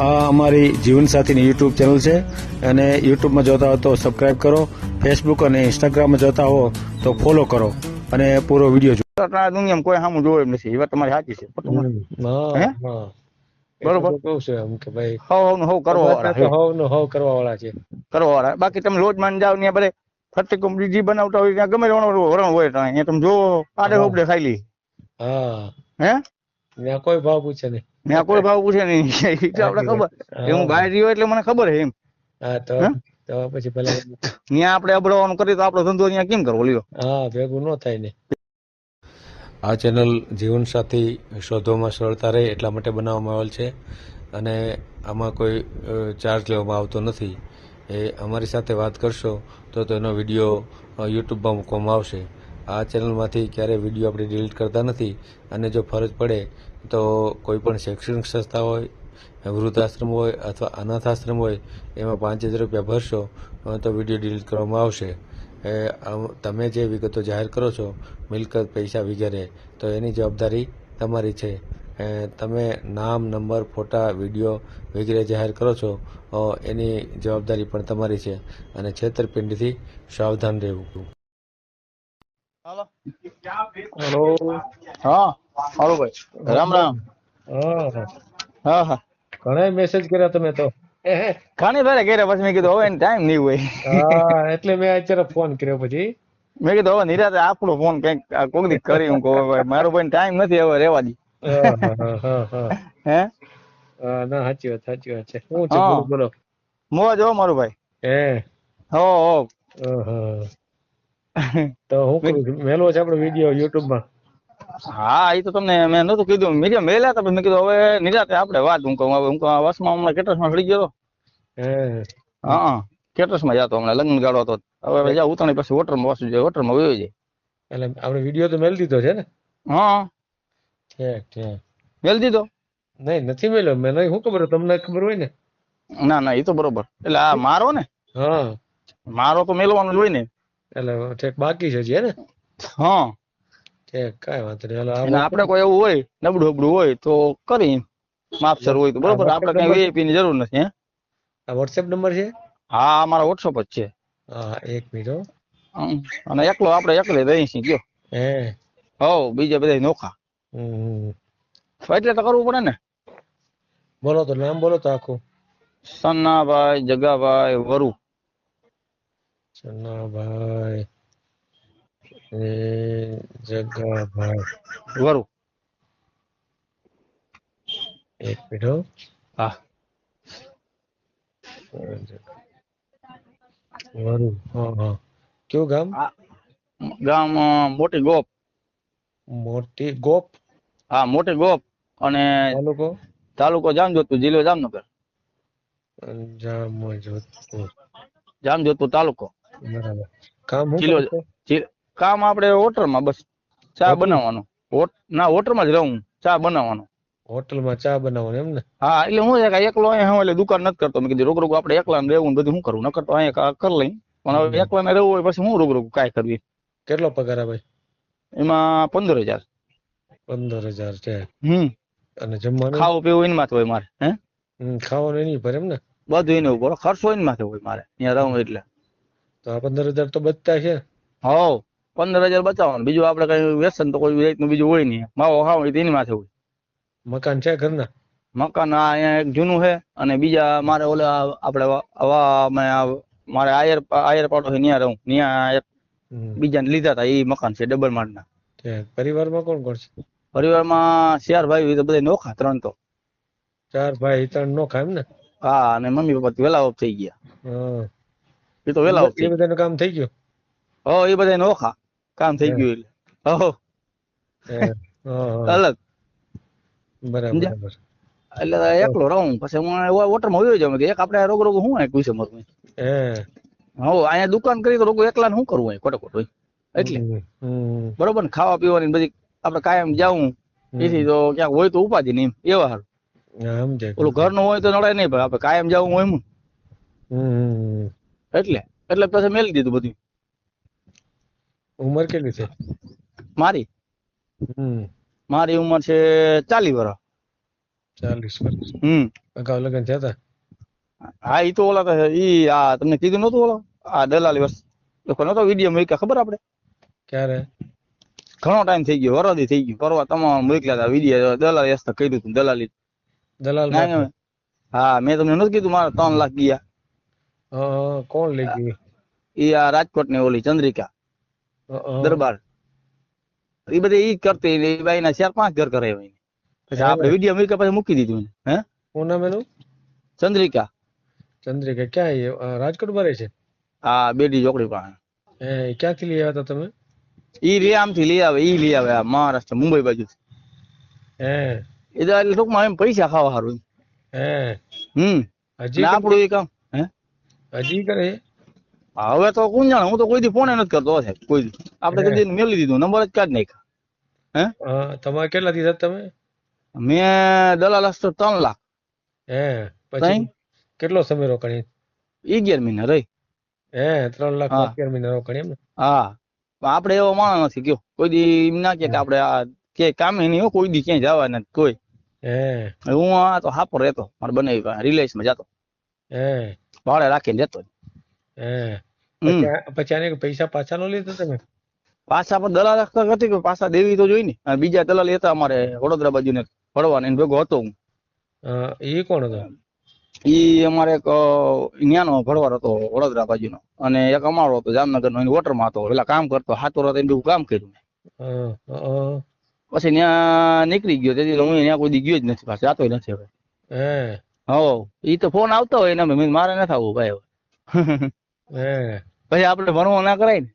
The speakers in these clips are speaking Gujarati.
આ અમારી જીવનસાથીની યુટ્યુબ ચેનલ છે અને યુટ્યુબમાં જોતા હો તો સબસ્ક્રાઇબ કરો, ફેસબુક અને ઇન્સ્ટાગ્રામમાં જોતા હો તો ફોલો કરો અને પૂરો વિડીયો જુઓ. દુનિયામાં કોઈ સામું જોવે એમ નથી. એ વાત તમારી સાચી છે. હે બરોબર. કેવું છે એમ કે ભાઈ હવ કરવા વાળા કરવા વાળા છે. કરવા વાળા. બાકી તમે લોજ માન જાવ ને બધે ફરતી બીજી બનાવતા હોય ત્યાં ગમે વરણ હોય ત્યાં તમે જો આડે હોબડે ખાઈ લી. હા હે ત્યાં કોઈ ભાવ પૂછે નહીં. મેં કોઈ ભાવ પૂછે નહીં. એ તો આપણે ખબર. હું બહાર રહ્યો એટલે મને ખબર છે એમ. હા તો પછી પેલા ત્યાં આપણે અબડવાનું કરીએ તો આપણો ધંધો ત્યાં કેમ કરવો લ્યો. હા ભેગું ન થાય ને. આ ચેનલ જીવનસાથી શોધવામાં સરળતા રહે એટલા માટે બનાવવામાં આવેલ છે અને આમાં કોઈ ચાર્જ લેવામાં આવતો નથી. એ અમારી સાથે વાત કરશો તો તેનો વિડીયો યુટ્યુબમાં મૂકવામાં આવશે. આ ચેનલમાંથી ક્યારેય વિડીયો આપણે ડિલીટ કરતા નથી અને જો ફરજ પડે તો કોઈ પણ શૈક્ષણિક સંસ્થા હોય, વૃદ્ધાશ્રમ હોય અથવા અનાથાશ્રમ હોય એમાં 5000 રૂપિયા ભરશો તો વિડીયો ડિલીટ કરવામાં આવશે. તમે જે વિગતો જાહેર કરો છો, મિલકત, પૈસા વગેરે, તો એની જવાબદારી તમારી છે. તમે નામ, નંબર, ફોટા, વિડીયો વગેરે જાહેર કરો છો એની જવાબદારી પણ તમારી છે અને છેતરપિંડીથી સાવધાન રહેવું. હાલો. હેલો. હાલો ભાઈ. રામ રામ. હા. ઘણા મેસેજ કર્યા તમે તો. ખાની ભારે ઘેરે પછી મેં કીધું હવે ટાઈમ નહીં હોય. હા એટલે મેં અત્યારે ફોન કર્યો પછી. મેં કીધું હવે નિરાતે આપણો ફોન કઈક કોક દી કરી હું કહું મારો ભાઈ ટાઈમ નથી હવે રેવા દી. હે ના સાચી વાત છે. શું છે બોલો. મોજ હો મારું ભાઈ. હે હો તો હું કરું મેલો છે આપણો વિડીયો યુટ્યુબ માં. હા એ તો તમને મેં નતું કીધું મીડિયમ મેલ્યા હતા મેં કીધું હવે નિરાતે આપણે વાત હું કહું વસમાં હમણાં કેટરસમાં સડી ગયો. હા કેટરસમાં જતો હમણાં લગ્ન ગાળો હતો. હવે જા ઉતાણી પછી હોટલમાં વાસુ જાય, હોટલમાં વયો જાય. એટલે આપણે વિડીયો તો મેલ દીધો છે ને. હા ઠીક મેલ દીધો. નહીં નથી મેલ્યો મેં. નહીં શું ખબર તમને ખબર હોય ને. ના એ તો બરોબર. એટલે આ મારો ને હા મારો તો મેલવાનો જ હોય ને. એટલે ઠેક બાકી છે હજી હે ને. હા ઠેક કાંઈ વાંધો નહીં. અને આપણે કોઈ એવું હોય નબળું હબડું હોય તો કરી માપસર હોય તો બરોબર. આપણે કઈ વીઆઈપી ની જરૂર નથી. હે આ વોટ્સએપ નંબર છે. હા મારા વોટ્સઅપ જ છે. હા એક મિનિટ. અને એકલો આપણે એકલે દઈ છીએ ગયો. હે બીજા બધા નોખા. એટલે તો કરવું પડે ને. બોલો તો નામ બોલો તો આખું. સન્નાભાઈ જગાભાઈ વરુ. સન્નાભાઈ જગાભાઈ વરુ. એક મિનિટ. હા વરુ. હા કયું ગામ. ગામ મોટી ગોપ. મોટી ગોપ. હા મોટી ગોપ. અને તાલુકો જામજોધપુર, જિલ્લો જામનગર. જામજોધપુર તાલુકો. બરાબર. કામ જિલ્લો કામ આપણે હોટલમાં બસ ચા બનાવવાનું. ના હોટલમાં જ રહું. ચા બનાવવાનો. હોટલમાં ચા બનાવવાનું એમ ને. હા એટલે હું છે કે એકલો અહીંયા એટલે દુકાન નથી કરતો. મેં કીધું રોગ આપણે એકલા ને રહેવું બધું શું કરવું. ન કરતો અહીંયા કરી લઈ. પણ હવે એકલા ને રહેવું હોય પછી હું રોગ કાંઈ કરવી. કેટલો પગાર આવે એમાં 15,000. 15,000 છે. અને જમવાનું ખાવું પીવું એની માથે હોય મારે. હે ખાવાનું એની પર એમ ને. બધું એને ઉપર ખર્ચો એની માથે હોય મારે ત્યાં રહું એટલે. તો આ 15,000 તો બચતા છે. 15,000 બચાવવાનું. બીજું આપણે કઈ વ્યસન તો કોઈ રીતનું બીજું હોય નહીં. માવો ખાવ એની માથે હોય. મકાન છે ઘરના. મકાન અહીંયા એક જૂનું છે અને બીજા મારે ઓલા આપણે મારે આયર પાડો છે ત્યાં રહું. ત્યાં બીજાને લીધા હતા એ મકાન છે ડબલ માળના. પરિવારમાં કોણ કોણ છે. પરિવારમાં 4 ભાઈ બધા નોખા 3 તો. 4 ભાઈ 3 નોખા એમ ને. હા અને મમ્મી પપ્પા વેલા ઓફ થઈ ગયા. એ તો વેલા ઓફ થઈ ગયા. એ બધાનું કામ થઈ ગયું. એ બધા નોખા કામ થઈ ગયું એટલે અલગ. બરાબર. એટલે એકલો રહું પછી હું હોટલમાં વયો જાઉં. એક આપણે રોગ શું પૂછે મારું. અહીંયા દુકાન કરી તો રોગ એકલા ને શું કરવું હોય ખોટો હોય એટલે બરોબર ને. ખાવા પીવાની બધી આપણે કાયમ જાવું એથી તો ક્યાંક હોય તો ઉપાધિ નહીં એવા હારું. ઓલું ઘરનું હોય તો નડાય નહીં. આપણે કાયમ જવું હોય એમ એટલે પછી મેલી દીધું બધું. ઉંમર કેટલી છે મારી ઉંમર છે 40 વર્ષ. 40 વર્ષ. અગાઉ લગ્ન થયા હતા? હા ઈ તો ઓલા તો ઈ આ તમને કીધું નતું ઓલો આ દલાલી વર્ષ નતો વિડીયો મૂક્યા ખબર આપણે ક્યારે? ઘણો ટાઈમ થઈ ગયો વરદી થઈ ગયું પરવા તમામ મોકલ્યા હતા વિડીયો દલાલી હસ્તે કર્યું હતું દલાલી દલાલ ના, પાસે? હા મેં તમને નથી કીધું મારે 3 લાખ ગયા કોણ લઈ ગયું? ઈ આ રાજકોટ ની ઓલી ચંદ્રિકા હં, દરબાર એ બધી ઈ જ કરતી એ બાઈ ના 4-5 ઘર કરે પછી આપણે વિડીયો મૂક્યા પછી મૂકી દીધું એને. હે શું નામ એનું? ચંદ્રિકા ચંદ્રિકા. ક્યાં એ? રાજકોટ માં રહે છે? હા બેડી ચોકડી પાસે ક્યાંથી લઈ આવ્યા હતા તમે? ઈ રે આમથી લઈ આવે ઈ લઈ આવે આ મહારાષ્ટ્ર મુંબઈ બાજુ હે એ તો એટલે ટૂંકમાં એમ પૈસા ખાવા સારું હે ને આપણું એ કામ હે હજી કરે? હવે તો કોણ જાણે હું તો કોઈ દી ફોન નથી કરતો સાહેબ કોઈ દી આપણે કદી મેળવી દીધું નંબર જ કાઢ નાખ્યા તમારે કેટલા દીધા તમે? મેં દલાલ હસ્તે 3 લાખ પછી કેટલો સમય રોકાણી? 11 મહિના રહી 3 લાખ હા. 11 મહિના રોકાણી એમ ને? હા પણ આપણે એવો માણસ નથી કયો કોઈ દી એમ ના કે આપણે આ કે કામે નહીં હો કોઈ દી ક્યાંય જવા નથી કોઈ હું આ તો હાપર રહેતો મારે બનાવી રિલાયન્સ માં જતો ભાડે રાખીને જતો પછી આને પૈસા પાછા નો લીધા તમે? પાછા પણ દલાલ હતી કે પાછા દેવી તો જોઈ ને અને બીજા દલાલ હતા અમારે વડોદરા બાજુ ને ભરવાને એને ભેગો હતો હું એ કોણ હતો? ઈ અમારે એક ન્યાનો ભરવાર હતો વડોદરા બાજુનો અને એક અમારો હતો જામનગર નો વોટરમાં હતો પેલા કામ કરતો હાથો રાત એને કામ કર્યું પછી ત્યાં નીકળી ગયો તેથી હું ત્યાં કોઈ દી ગયો જ નથી પાછો જાતો નથી હવે હો ઈ તો ફોન આવતો હોય ને મારે નથી આવવું ભાઈ પછી આપણે ભણવો ના કરાય ને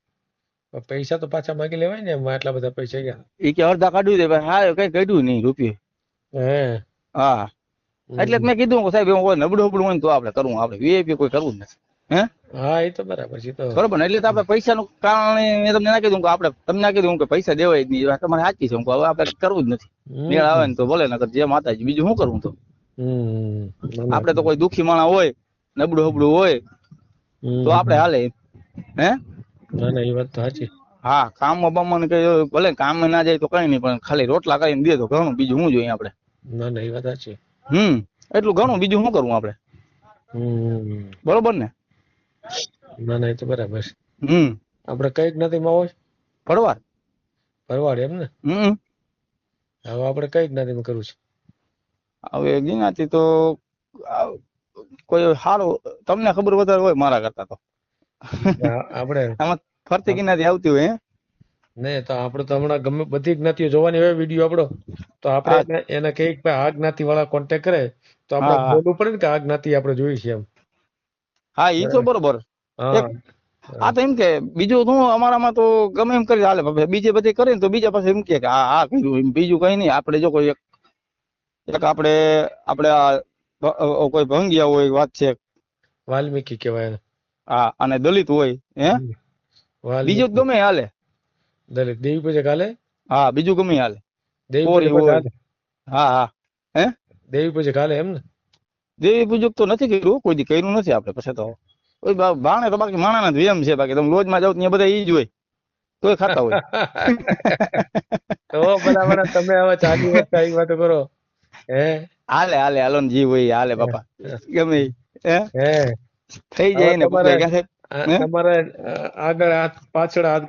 પૈસા તો પાછા માંગી લેવાય ને એમાં આટલા બધા પૈસા ગયા? ઈ કે અડધા કાઢ્યું છે ભાઈ હા કઈ કાઢ્યું નહીં રૂપિયો હા એટલે મેં કીધું કે સાહેબ એવું નબળું નબળું હોય ને તો આપણે કરવું આપણે વીઆઈપી કોઈ કરવું જ નથી હા એ તો બરાબર છે તો બરોબર ને એટલે તો આપણે પૈસાનું કારણે મેં તમને ના કીધું કે આપણે તમને ના કીધું કે પૈસા દેવાય જ નહીં વાત તમારે સાચી છે હવે આપણે કરવું જ નથી મેળ આવે ને તો ભલે નકર જે માતાજી બીજું શું કરવું તો આપણે તો કોઈ દુખી માણસ હોય નબળું હબળું હોય તો આપણે હાલે ના ના એ વાત તો સાચી. હા કામમાં બામમાં કઈ ભલે કામ ના જાય તો કઈ નહીં પણ ખાલી રોટલા કરીને દે તો ઘણું બીજું શું જોઈએ આપણે? ના ના એ વાત સાચી. એટલું ઘણું બીજું શું કરવું આપણે? બરોબર ને? ના ના એ તો બરાબર છે. આપણે કઈ જ્ઞાતિમાં હોય? ભરવાડ. ભરવાડ એમ ને? હવે આપણે કઈ જ્ઞાતિમાં કરવું છે? હવે જ્ઞાતિ તો કોઈ સારું તમને ખબર વધારે હોય મારા કરતા તો આપણે આમાં ફરતી જ્ઞાતિ આવતી હોય નહીં તો આપણે તો હમણાં ગમે બધી જ્ઞાતિઓ જોવાની હોય વિડીયો આપણો તો આપણે એને કઈક આ જ્ઞાતિ વાળા કોન્ટેક્ટ કરે તો આપણે બોલવું પડે ને કે આ જ્ઞાતિ આપણે જોઈ છે એમ. હા એ તો બરોબર. આ તો એમ કે બીજું શું અમારામાં તો ગમે એમ કરી હાલે બીજે બધી કરે ને તો બીજા પાસે એમ કે આ કર્યું બીજું કઈ નહીં. આપણે જો કોઈ એક આપણે કોઈ ભંગિયા હોય વાત છે વાલ્મીકી કહેવાય. હા અને દલિત હોય બીજું ગમે હાલે. દલિત દેવી પૂજક હાલે? હા બીજું ગમે હાલે. દેવી પૂજક હાલે? હા દેવી પૂજક હાલે એમ ને? દેવી પૂજક તો નથી કર્યું કોઈ દી કર્યું નથી આપણે પછી તો બાણે તો બાકી માણા જ એમ છે બાકી તમે લોજમાં જાવ ત્યાં બધા ઈ જ હોય તોય ખાતા હોય. તો બરાબર તમે હવે ચાલી વર્ષ આવી વાતો કરો હાલો ને જીવ હોય હાલે બાપા ગમે થઈ જાય ને તમારે આગળ હાથ પાછળ હાથ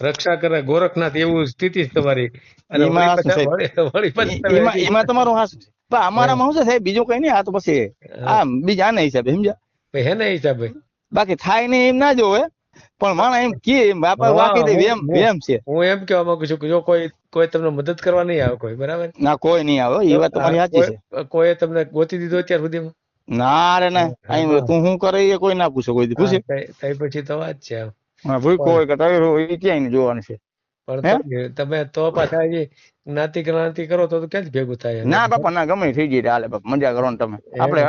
રક્ષા કરે ગોરખનાથ એવું સ્થિતિ તમારી એમાં તમારું હાસ અમારામાં શું છે સાહેબ બીજું કઈ નહીં. આ તો પછી આ બીજા આના હિસાબે સમજ્યા હેના હિસાબે બાકી થાય ને એમ ના જોવે પણ માણા એમ કે બાપા વાકી દે એમ છે. હું એમ કેવા માંગુ છું કે જો કોઈ તમને મદદ કરવા નહીં આવે કોઈ બરાબર ના કોઈ નહીં આવે એ વાત તમારી સાચી છે. કોઈ તમને ગોતી દીધો અત્યાર સુધીમાં? ના રે ના તું શું કરે એ કોઈ ના પૂછે કોઈ પૂછે પછી તો વાત છે. કોઈ ક્યાંય જોવાનું છે પણ તમે તો પાછા જ્ઞાતિ જ્ઞાતિ કરો તો ક્યાંથી ભેગું થાય? ના બાપા ના ગમે થઈ જાય હાલે બાપા મજા કરો ને તમે. આપણે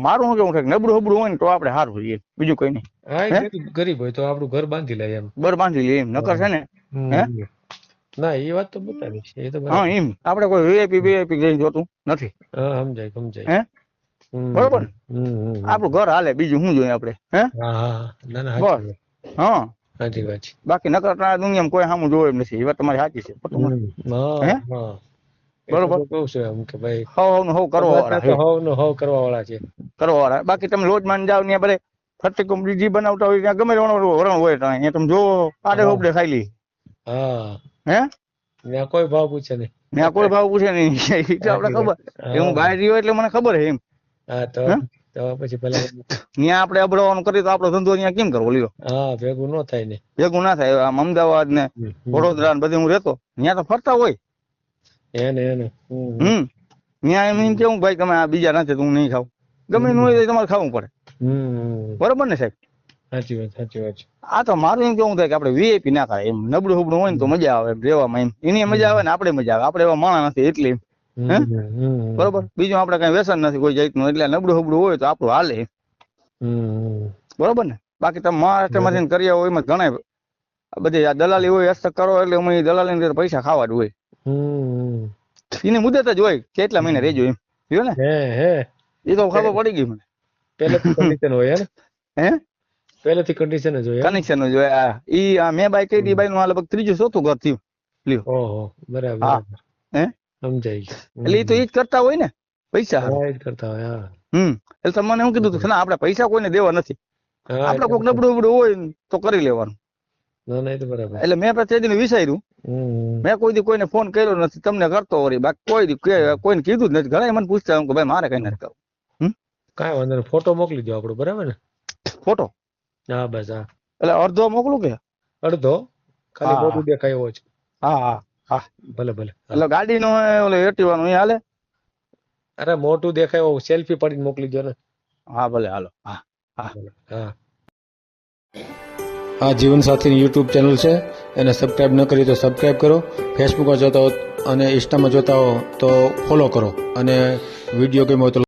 મારું શું કેવું થાય નબળું હબળું હોય ને તો આપણે સારું રહીએ બીજું કઈ નહીં. હા ગરીબ હોય તો આપણું ઘર બાંધી લે એમ. ઘર બાંધી લે એમ નકર છે ને ના એ વાત તો બતાવી છે એ તો એમ આપણે કોઈ વીઆઈપી જઈને જોતું નથી. સમજાય બરોબર આપણું ઘર હાલે બીજું શું જોઈએ આપણે સાચી વાત છે. બાકી નકર દુનિયામાં કોઈ સામું જોવે એમ નથી એ વાત તમારી સાચી છે. બરોબર. એટલે કહું છું એમ કે ભાઈ હવ કરવા વાળા હવનું હવ કરવા વાળા છે. કરવા વાળા. બાકી તમે લોજ માં જાવ ત્યાં બધે ફરતી કોમ્પિટી બનાવતા હોય ત્યાં ગમે વરણ હોય ત્યાં અહીંયા તમે જો આડે હા. હોપડે ખાઈ લી. હા હે ત્યાં કોઈ ભાવ પૂછે નહીં. ત્યાં કોઈ ભાવ પૂછે નહીં. એ તો આપણે ખબર. એ હું બહાર રહ્યો એટલે મને ખબર છે એમ. હા તો હે? પછી ભલે ત્યાં આપણે અબડવાનું કરીએ તો આપણો ધંધો ત્યાં કેમ કરવો લ્યો? હા ભેગું ન થાય ને. ભેગું ના થાય. આમ અમદાવાદ ને વડોદરા ને બધે હું રહેતો ત્યાં તો ફરતા હોય. એને ત્યાં એમ કેવું ભાઈ તમે આ બીજા નથી તો હું નહીં ખાઉં. ગમે એનું હોય તો તમારે ખાવું પડે. બરોબર ને સાહેબ? સાચી વાત છે. આ તો મારું એમ કેવું થાય કે આપણે વીઆઈપી ના થાય એમ નબળું હુબડું હોય ને તો મજા આવે એમ રહેવામાં એમ એની મજા આવે ને આપણે મજા આવે. આપણે એવા માણસ નથી એટલે એમ. બરોબર. બીજું આપણે કઈ વ્યસન નથી કોઈ જાતનું એટલે નબળું હુબડું હોય તો આપણું હાલે. બરોબર ને? બાકી તમે મહારાષ્ટ્રમાંથી કર્યા હોય એમાં ઘણા બધી આ દલાલી હોય હસ્તક કરો એટલે અમે દલાલી પૈસા ખાવા જ હોય. એની મુદત જ હોય કેટલા મહિને રહેજો એમ. જોયો ને? એ તો ખબર પડી ગઈ મને. પહેલેથી કન્ડિશન હોય હે? પહેલેથી કન્ડિશન જ હોય. કનેક્શન જ હોય. આ મેં બાઈ કઈ દી બાઈ નું આ લગભગ ત્રીજું ચોથું ઘર થયું. લ્યો. ઓહો બરાબર. હા. હે? સમજાઈ ગયું. એટલે એ તો એ જ કરતા હોય ને પૈસા. હા, એ જ કરતા હોય. હા. એટલે તમને શું કીધું હતું આપણે પૈસા કોઈને દેવા નથી. હા, આપણે કોઈક નબળું ઉબડું હોય ને તો કરી લેવાનું. ના એ તો બરાબર. એટલે મેં પછી વિચાર્યું મેં કોઈ દી કોઈને ફોન કર્યો નથી તમને કરતો વળી બાકી કોઈ દી કોઈને કીધું જ નથી. ઘણા મને પૂછતા કે ભાઈ મારે કઈ નથી કરવું. કાંઈ વાંધો નહીં. ફોટો મોકલી દો આપણો બરાબર ને? ફોટો હા બસ. હા એટલે અડધો મોકલું કે અડધો ખાલી હા. મોટું દેખાય એવો છે. હા ભલે એટલે ગાડી નો ઓલો એક્ટિવા નું હાલે. અરે મોટું દેખાય એવો સેલ્ફી પાડીને મોકલી દો ને. હા ભલે હાલો. હા હા આ જીવનસાથીની યુટ્યુબ ચેનલ છે એને સબસ્ક્રાઇબ ન કરી તો સબસ્ક્રાઇબ કરો. ફેસબુકમાં જોતા હો અને ઇન્સ્ટામાં જોતા હો તો ફોલો કરો અને વિડીયો ગમ્યો હોય તો